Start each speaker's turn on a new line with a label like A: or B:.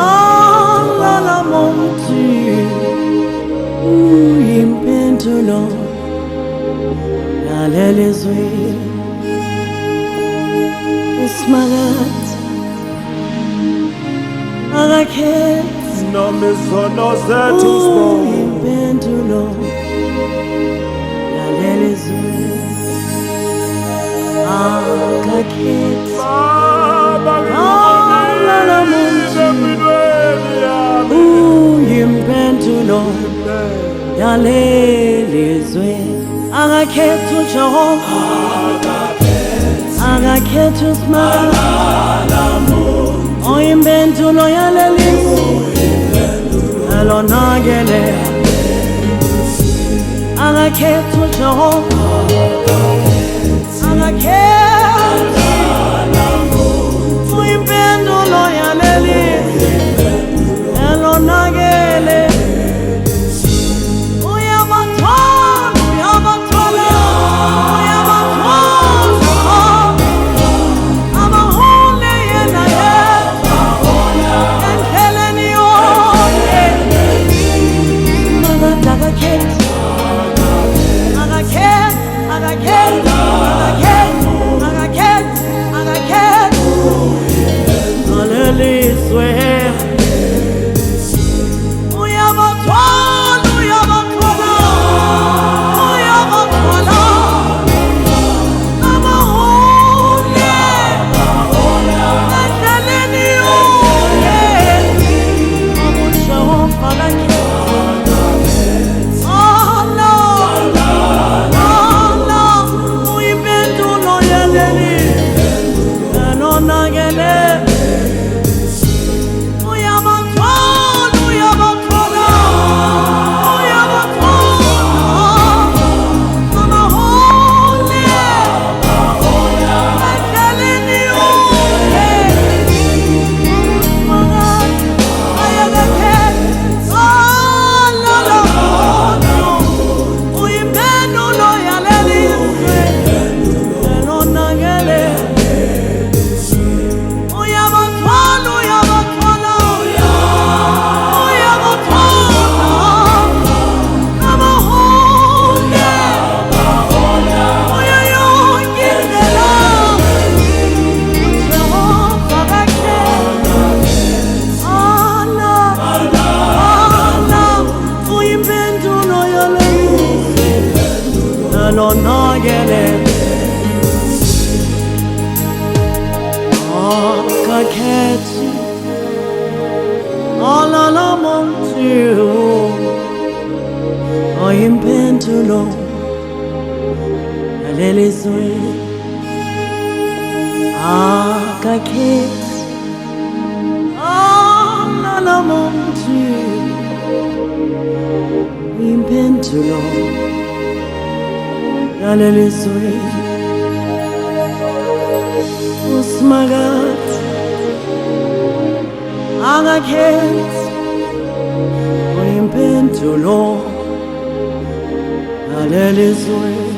A: Alala monti impendulo yalelizwe ismagat akakhethi
B: Nomezono zethu sibonke
A: impendulo yalelizwe akakhethi alala monti impendulo yalelizwe akakhethi uJehova akakhethi uSmagata impendulo yalelizwe alonakele akakhethi uJehova akakhethi impendulo yalelizwe alonakele akakhethi alala monti impendulo yalelizwe akakhethi alala monti impendulo yalelizwe uSmagata akakhethi impendulo yalelizwe